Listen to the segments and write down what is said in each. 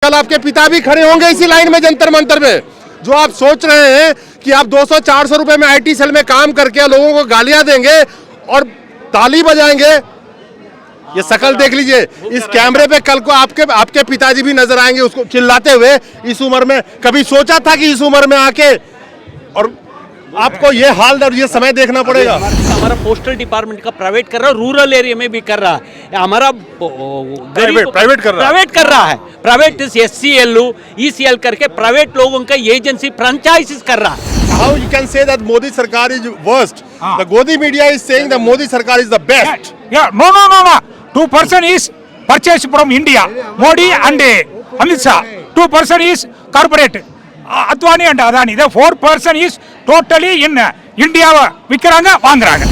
कल आपके पिता भी खड़े होंगे इसी लाइन में जंतर मंतर में। जो आप सोच रहे हैं कि आप 200-400 रुपए में आईटी सेल में काम करके लोगों को गालियां देंगे और ताली बजाएंगे, ये शकल देख लीजिए। इस कैमरे पे कल को आपके पिताजी भी नजर आएंगे उसको चिल्लाते हुए। इस उम्र में कभी सोचा था कि इस उम्र में आके और आपको ये हाल और ये समय देखना पड़ेगा। हमारा पोस्टल डिपार्टमेंट का प्राइवेट कर रहा है, रूरल एरिया में भी कर रहा है। हमारा प्राइवेट कर रहा है। प्राइवेट SCL, ECL करके प्राइवेट लोगों का एजेंसी फ्रेंचाइजीज कर रहा है। How you can say that Modi Sarkar is worst? The Godi media is saying that Modi Sarkar is the best. Yeah, no. 2% is purchased from India. Modi and Amit Shah. 2% is corporate. Advani and Adani. The 4% is totally in India. विकरांगा वांगरांगा।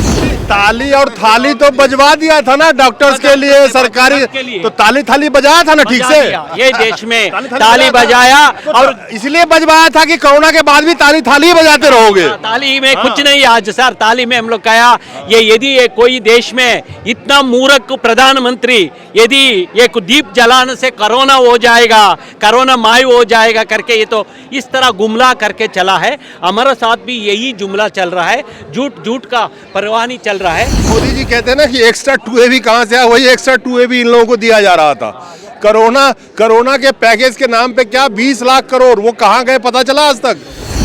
ताली और थाली तो बजवा दिया था ना doctors के लिए, सरकारी तो ताली थाली बजाया था ना ठीक से। ये देश में ताली बजाया और इसलिए बजवाया था कि कोरोना के बाद भी ताली थाली बजाते रहोगे। ताली में कुछ नहीं आज सर, ताली में हम लोग कहा ये यदि ये कोई देश में इतना मूर्ख प्रधानमंत्री यदि एक दीप जलाने से कोरोना हो जाएगा, कोरोना मायू हो जाएगा करके ये तो इस तरह गुमला करके चला है। हमारे साथ भी यही जुमला चल रहा है, झूठ का परवाह नहीं चल रहा है। मोदी जी कहते हैं ना कि एक्स्ट्रा 2A भी कहां से आया, वही एक्स्ट्रा 2A भी इन लोगों को दिया जा रहा था। कोरोना के पैकेज के नाम पे क्या 20 लाख करोड़ वो कहां गए पता चला आज तक।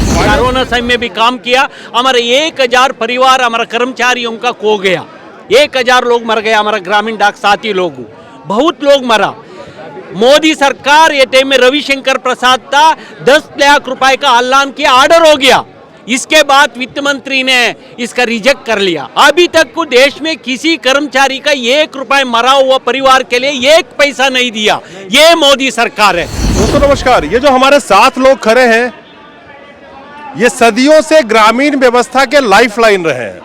कोरोना समय में भी काम किया। हमारे 1000 परिवार हमारा कर्मचारियों का खो गया, 1000 लोग मर गया। हमारा ग्रामीण डाक साथी लोग बहुत लोग मरा। मोदी सरकार ये टाइम में रविशंकर प्रसाद था, 10 लाख रुपए का ऐलान किया, ऑर्डर हो गया। इसके बाद वित्त मंत्री ने इसका रिजेक्ट कर लिया। अभी तक को देश में किसी कर्मचारी का 1 रुपए मरा हुआ परिवार के लिए 1 पैसा नहीं दिया। ये मोदी सरकार है। दोस्तों नमस्कार, ये जो हमारे साथ लोग खड़े हैं ये सदियों से ग्रामीण व्यवस्था के लाइफलाइन रहे हैं।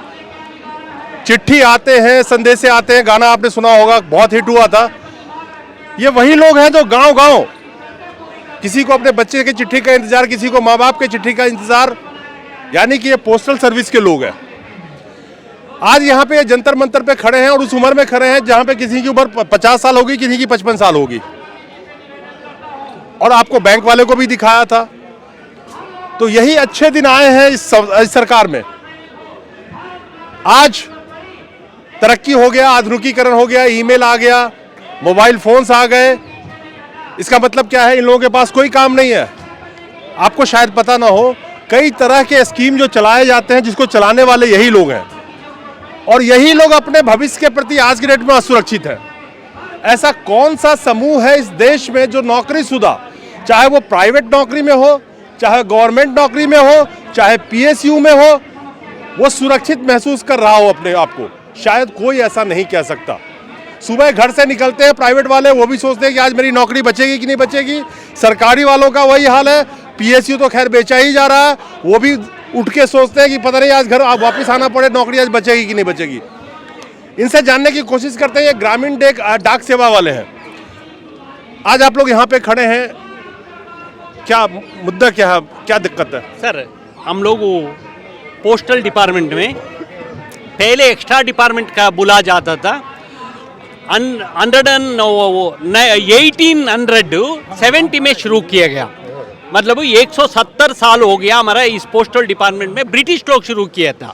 चिट्ठी आते हैं, संदेशे आते हैं, गाना आपने सुना होगा, बहुत हिट हुआ था। ये वही लोग हैं जो गांव-गांव किसी को अपने बच्चे की चिट्ठी का इंतजार, किसी को माँ बाप की चिट्ठी का इंतजार, यानी कि ये पोस्टल सर्विस के लोग हैं। आज यहाँ पे जंतर मंतर पे खड़े हैं और उस उम्र में खड़े हैं जहाँ पे किसी की उम्र 50 साल होगी, किसी की 55 साल होगी। और आपको बैंक वाले को भी दिखाया था। तो यही अच्छे दिन आए हैं इस सरकार में। आज तरक्की हो गया, आधुनिकीकरण हो गया, ईमेल आ गया, मोबाइल फोन्स आ गए। इसका मतलब क्या है, इन लोगों के पास कोई काम नहीं है। आपको शायद पता ना हो, कई तरह के स्कीम जो चलाए जाते हैं जिसको चलाने वाले यही लोग हैं और यही लोग अपने भविष्य के प्रति आज की डेट में असुरक्षित है। ऐसा कौन सा समूह है इस देश में जो नौकरीशुदा, चाहे वो प्राइवेट नौकरी में हो, चाहे गवर्नमेंट नौकरी में हो, चाहे PSU में हो, वो सुरक्षित महसूस कर रहा हो अपने आप को? शायद कोई ऐसा नहीं कह सकता। सुबह घर से निकलते हैं प्राइवेट वाले, वो भी सोचते हैं कि आज मेरी नौकरी बचेगी कि नहीं बचेगी। सरकारी वालों का वही हाल है। PSU तो खैर बेचा ही जा रहा है, वो भी उठ के सोचते हैं कि पता नहीं आज घर वापस आना पड़े, नौकरी आज बचेगी कि नहीं बचेगी। इनसे जानने की कोशिश करते हैं। ये ग्रामीण डाक सेवा वाले हैं। आज आप लोग यहाँ पे खड़े हैं, क्या मुद्दा, क्या दिक्कत है? सर हम लोग पोस्टल डिपार्टमेंट में पहले एक्स्ट्रा डिपार्टमेंट का बुला जाता था। 1870 में शुरू किया गया, मतलब 170 साल हो गया हमारा इस पोस्टल डिपार्टमेंट में। ब्रिटिश लोग शुरू किया था।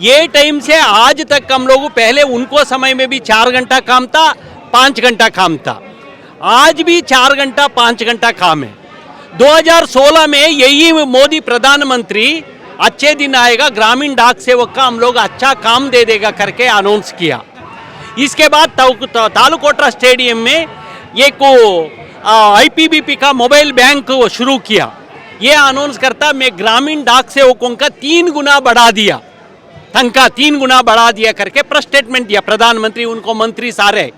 ये टाइम से आज तक हम लोग, पहले उनको समय में भी 4 घंटा काम था, 5 घंटा काम था। आज भी 4 घंटा 5 घंटा काम है। 2016 में यही मोदी प्रधानमंत्री अच्छे दिन आएगा, ग्रामीण डाक सेवक का हम लोग अच्छा काम दे देगा करके अनाउंस किया। इसके बाद तालुकोटा स्टेडियम में एक IPBP का मोबाइल बैंक शुरू किया। ये अनाउंस करता मैं ग्रामीण डाक सेवकों का 3 गुना बढ़ा दिया, तनख्वाह 3 गुना बढ़ा दिया करके प्रेस स्टेटमेंट दिया प्रधानमंत्री, उनको मंत्री सारे।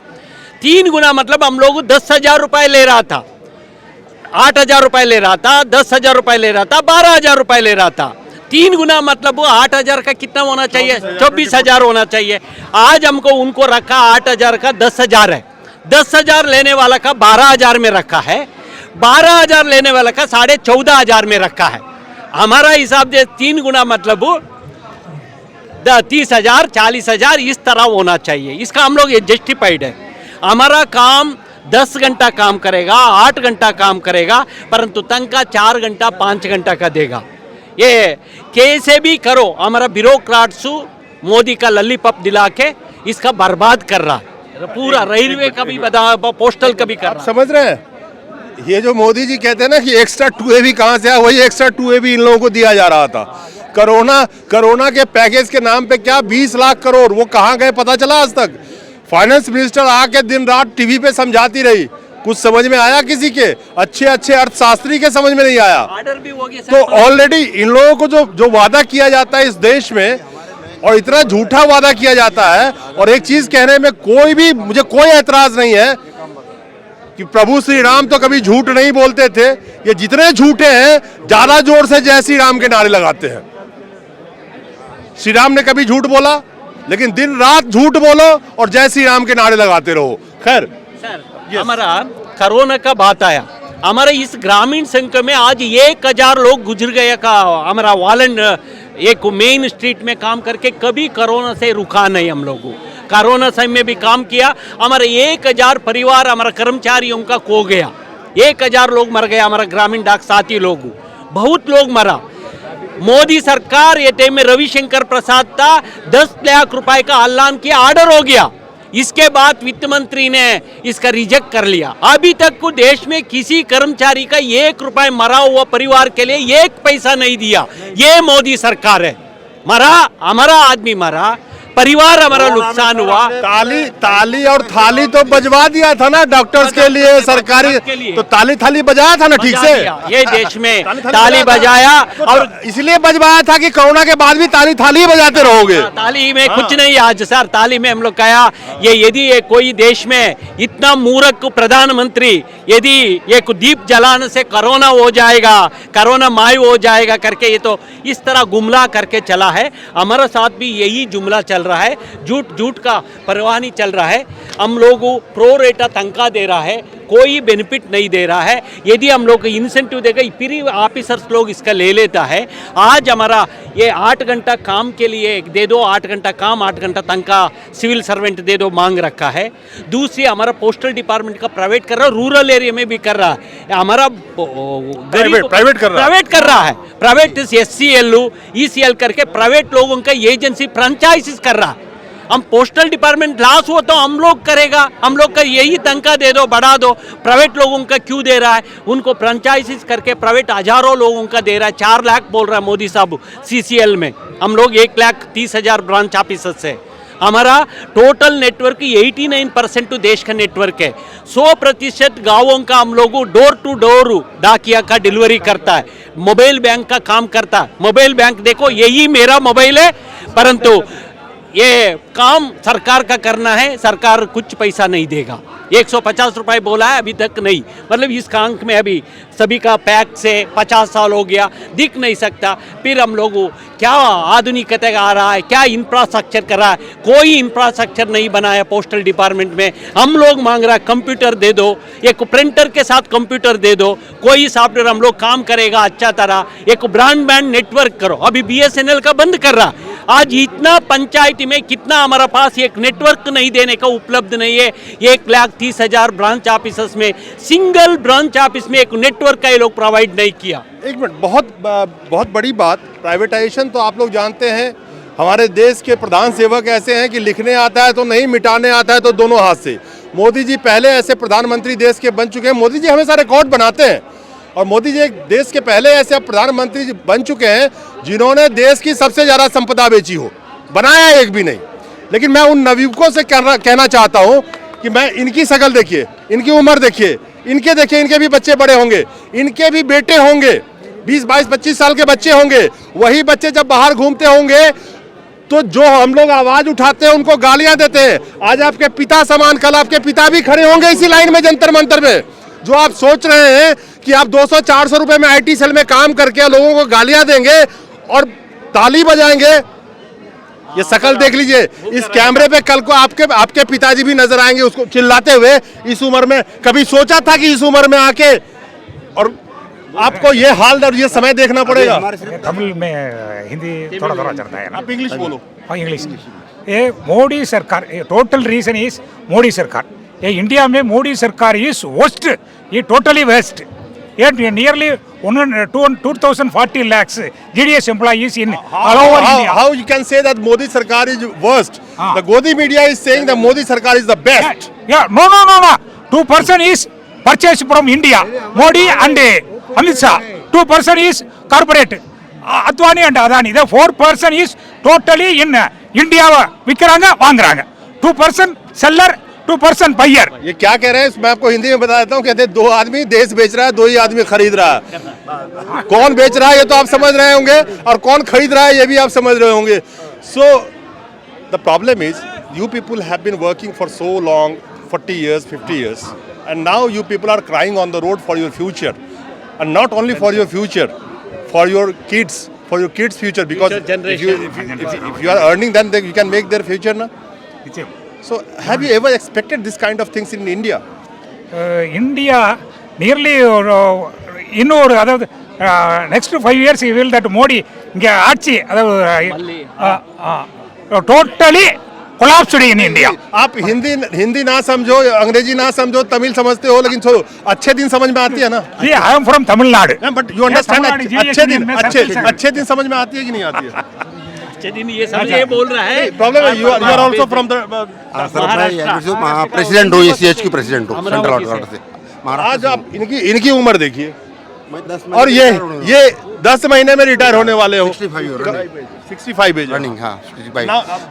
3 गुना मतलब हम लोग 10,000 रुपए ले रहा था, 8,000 रुपए ले रहा था, 10,000 रुपए ले रहा था, 12,000 रुपए ले रहा था। 3 गुना मतलब वो 8,000 का कितना होना चाहिए? 24,000 होना चाहिए। आज हमको उनको रखा 8,000 का 10,000 है। 10,000 लेने वाला का 12,000 में रखा है, 12,000 लेने वाला का 14,500 में रखा है। हमारा हिसाब से 3 गुना मतलब 30,000 40,000 इस तरह होना चाहिए। इसका हम लोग जस्टिफाइड है। हमारा काम 10 घंटा काम करेगा, 8 घंटा काम करेगा, परंतु तनख्वाह 4 घंटा 5 घंटा का देगा। ये कैसे भी करो, हमारा ब्यूरोक्राट्स मोदी का लॉलीपॉप दिला के इसका बर्बाद कर रहा है, पूरा रेलवे का भी बता, पोस्टल का भी कर रहा है। समझ रहे हैं, ये जो मोदी जी कहते हैं ना कि एक्स्ट्रा 2A भी कहां से आया, वही एक्स्ट्रा 2A भी इन लोगों को दिया जा रहा था। कोरोना के पैकेज के नाम पे क्या 20 लाख करोड़, वो कहां गए पता चला आज तक? फाइनेंस मिनिस्टर आके दिन रात टीवी पे समझाती रही, कुछ समझ में आया किसी के? अच्छे अर्थशास्त्री के समझ में नहीं आया। ऑर्डर भी हो गया तो ऑलरेडी इन लोगों को जो वादा किया जाता है इस देश में, और इतना झूठा वादा किया जाता है। और एक चीज कहने में मुझे कोई ऐतराज नहीं है कि प्रभु श्री राम तो कभी झूठ नहीं बोलते थे। ये जितने झूठे हैं ज्यादा जोर से जय श्री राम के नारे लगाते हैं। श्री राम ने कभी झूठ बोला? लेकिन दिन रात झूठ बोलो और जय श्री राम के नारे लगाते रहो। खैर सर, हमारा कोरोना का बात आया, हमारे इस ग्रामीण संघ में आज 1000 लोग गुजर गए का हमारा एक मेन स्ट्रीट में काम करके कभी कोरोना से रुका नहीं। हम लोगों कोरोना समय में भी काम किया, हमारे 1000 परिवार हमारा कर्मचारियों का खो गया, 1000 लोग मर गए, हमारा ग्रामीण डाक साथी लोग बहुत लोग मरा। मोदी सरकार ये टाइम में रविशंकर प्रसाद था, 10 लाख रुपए का ऐलान किया, ऑर्डर हो गया, इसके बाद वित्त मंत्री ने इसका रिजेक्ट कर लिया। अभी तक को देश में किसी कर्मचारी का 1 रुपए मरा हुआ परिवार के लिए 1 पैसा नहीं दिया। ये मोदी सरकार है। मरा, हमारा आदमी मरा, परिवार हमारा नुकसान हुआ। ताली और थाली तो बजवा दिया था ना डॉक्टर्स के लिए, सरकारी तो थाली बजाया था ना ठीक से। ये देश में ताली बजाया, और इसलिए बजवाया था कि कोरोना के बाद भी थाली बजाते रहोगे। ताली में कुछ नहीं आज सर, ताली में हम लोग कहा यदि कोई देश में इतना मूर्ख प्रधानमंत्री यदि एक दीप जलाने से कोरोना हो जाएगा, कोरोना मायू हो जाएगा करके ये तो इस तरह गुमला करके चला है। हमारे साथ भी यही जुमला चल रहा है, झूठ का परवाह नहीं चल रहा है। हम लोगों प्रो रेटा तनख्वाह दे रहा है, कोई बेनिफिट नहीं दे रहा है। यदि हम लोग इंसेंटिव देगा फिर ऑफिसर्स लोग इसका ले लेता है। आज हमारा ये 8 घंटा काम के लिए दे दो, 8 घंटा काम 8 घंटा तनख्वाह सिविल सर्वेंट दे दो मांग रखा है। दूसरी हमारा पोस्टल डिपार्टमेंट का प्राइवेट कर रहा है, रूरल एरिया में भी कर रहा है, हमारा प्राइवेट कर रहा है, प्राइवेट SCL ECL करके प्राइवेट लोगों का एजेंसी फ्रेंचाइजीज कर रहा है। हम पोस्टल डिपार्टमेंट लॉस हो तो हम लोग करेगा, हम लोग का यही तनख्वाह दे दो, बढ़ा दो। प्राइवेट लोगों का क्यों दे रहा है? उनको फ्रेंचाइजीज करके प्राइवेट हजारों लोगों का दे रहा है। 4 लाख बोल रहा है मोदी साहब CCL में, हम लोग 1,30,000 ब्रांच ऑफिसर से। हमारा टोटल नेटवर्क 89% देश का नेटवर्क है। 100% गांवों का हम लोग डोर टू डोर डाकिया का डिलीवरी करता है, मोबाइल बैंक का काम करता है। मोबाइल बैंक देखो, यही मेरा मोबाइल है, परंतु ये काम सरकार का करना है, सरकार कुछ पैसा नहीं देगा। 150 रुपए बोला है, अभी तक नहीं। मतलब इस काम में अभी सभी का पैक से 50 साल हो गया, दिख नहीं सकता। फिर हम लोग क्या आधुनिकता आ रहा है, क्या इंफ्रास्ट्रक्चर कर रहा है? कोई इंफ्रास्ट्रक्चर नहीं बनाया पोस्टल डिपार्टमेंट में। हम लोग मांग रहा है कंप्यूटर दे दो, एक प्रिंटर के साथ कंप्यूटर दे दो, कोई सॉफ्टवेयर हम लोग काम करेगा अच्छा तरह। एक ब्रॉडबैंड नेटवर्क करो, अभी BSNL का बंद कर रहा। आज इतना पंचायती में कितना हमारा पास एक नेटवर्क नहीं देने का उपलब्ध नहीं है। 1,30,000 ब्रांच ऑफिसर्स में सिंगल ब्रांच ऑफिस में एक नेटवर्क का ये लोग प्रोवाइड नहीं किया। एक मिनट, बहुत बड़ी बात। प्राइवेटाइजेशन तो आप लोग जानते हैं, हमारे देश के प्रधान सेवक ऐसे हैं कि लिखने आता है तो नहीं, मिटाने आता है तो दोनों हाथ से। मोदी जी पहले ऐसे प्रधानमंत्री देश के बन चुके हैं। मोदी जी हमेशा रिकॉर्ड बनाते हैं, और मोदी जी एक देश के पहले ऐसे प्रधानमंत्री बन चुके हैं जिन्होंने देश की सबसे ज़्यादा संपदा बेची हो, बनाया एक भी नहीं। लेकिन मैं उन नवयुवकों से कहना चाहता हूँ कि मैं इनकी शक्ल देखिए, इनकी उम्र देखिए, इनके भी बच्चे बड़े होंगे, इनके भी बेटे होंगे, 20, 22, 25 साल के बच्चे होंगे। वही बच्चे जब बाहर घूमते होंगे तो जो हम लोग आवाज उठाते हैं उनको गालियां देते हैं। आज आपके पिता समान, कल आपके पिता भी खड़े होंगे इसी लाइन में जंतर मंतर में। जो आप सोच रहे हैं कि आप 200-400 रुपए में IT सेल में काम करके लोगों को गालियां देंगे और ताली बजाएंगे, ये शक्ल देख लीजिए इस कैमरे पे। कल को आपके पिताजी भी नजर आएंगे उसको चिल्लाते हुए। इस उम्र में कभी सोचा था कि इस उम्र में आके और आपको ये हाल और ये समय देखना पड़ेगा? तमिल में हिंदी थोड़ा थोड़ा चलता है ना, आप इंग्लिश बोलो। हाँ इंग्लिश। ये मोदी सरकार, टोटल रीजन इज मोदी सरकार। ये इंडिया में मोदी सरकार इज वर्स्ट, ये totally waste. Nearly 240 lakhs GDS employees in all over India. How you can say that Modi Sarkar is worst? The Godi media is saying that Modi Sarkar is the best. Yeah, no. 2% is purchased from India, Modi and Amit Shah. 2% is corporate, Advani and Adani. The 4% is totally in India. Vikranga, Vangranga. 2% seller, 2% buyer. ये क्या कह रहे हैं मैं आपको हिंदी में बता देता हूँ. कहते हैं दो आदमी देश बेच रहा है, दो ही आदमी खरीद रहा है. कौन बेच रहा है ये तो आप समझ रहे होंगे, और कौन खरीद रहा है ये भी आप समझ रहे होंगे. So the problem is you people have been working for so long, 40 years, 50 years, and now you people are crying on the road for your future, and not only for your future, for your kids future, because if you are earning, then you can make their future na. So have you ever expected this kind of things in India? India nearly இன்னொரு அதாவது next 5 years he will that Modi இங்க ஆட்சி அதாவது totally collapsed in India. आप हिंदी ना समझो, अंग्रेजी ना समझो, तमिल समझते हो, लेकिन छोड़ो, अच्छे दिन समझ में आती है ना. See, I am from Tamil Nadu. But you understand, अच्छे दिन समझ में आती है कि नहीं आती है? अच्छे दिन ये सब ये बोल रहा है. प्रॉब्लम है, you are also from the president हूँ, ECH की प्रेसिडेंट हूँ सेंट्रल ऑर्डर से. आज आप इनकी उम्र देखिए, और ये 10 महीने में रिटायर होने वाले हो. 65 एज रनिंग. हाँ 65.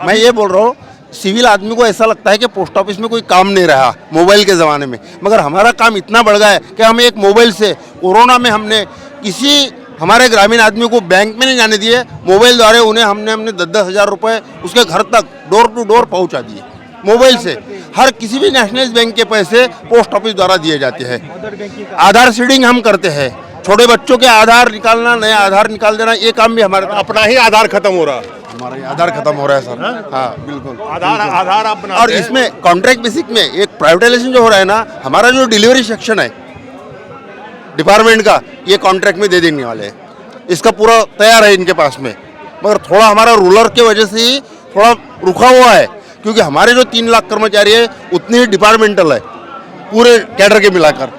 मैं ये बोल रहा हूँ, सिविल आदमी को ऐसा लगता है कि पोस्ट ऑफिस में कोई काम नहीं रहा मोबाइल के ज़माने में, मगर हमारा काम इतना बढ़ गया है कि हम एक मोबाइल से कोरोना में हमने किसी हमारे ग्रामीण आदमी को बैंक में नहीं जाने दिए, मोबाइल द्वारा उन्हें हमने 10-10 हज़ार रुपये उसके घर तक डोर टू डोर पहुंचा दिए. मोबाइल से हर किसी भी नेशनलाइज बैंक के पैसे पोस्ट ऑफिस द्वारा दिए जाते हैं. आधार सीडिंग हम करते हैं, छोटे बच्चों के आधार निकालना, नया आधार निकाल देना, ये काम भी हमारे अपना ही आधार खत्म हो रहा है. हमारा ही आधार खत्म हो रहा है सर. हाँ बिल्कुल, आधार आप बनाते और इसमें कॉन्ट्रैक्ट बेसिक में एक प्राइवेटाइजेशन जो हो रहा है ना, हमारा जो डिलीवरी सेक्शन है डिपार्टमेंट का, ये कॉन्ट्रैक्ट में दे देने वाले हैं. इसका पूरा तैयार है इनके पास में, मगर थोड़ा हमारा रूलर के वजह से ही थोड़ा रुका हुआ है, क्योंकि हमारे जो 3 लाख कर्मचारी है उतनी ही डिपार्टमेंटल है पूरे कैडर के मिलाकर.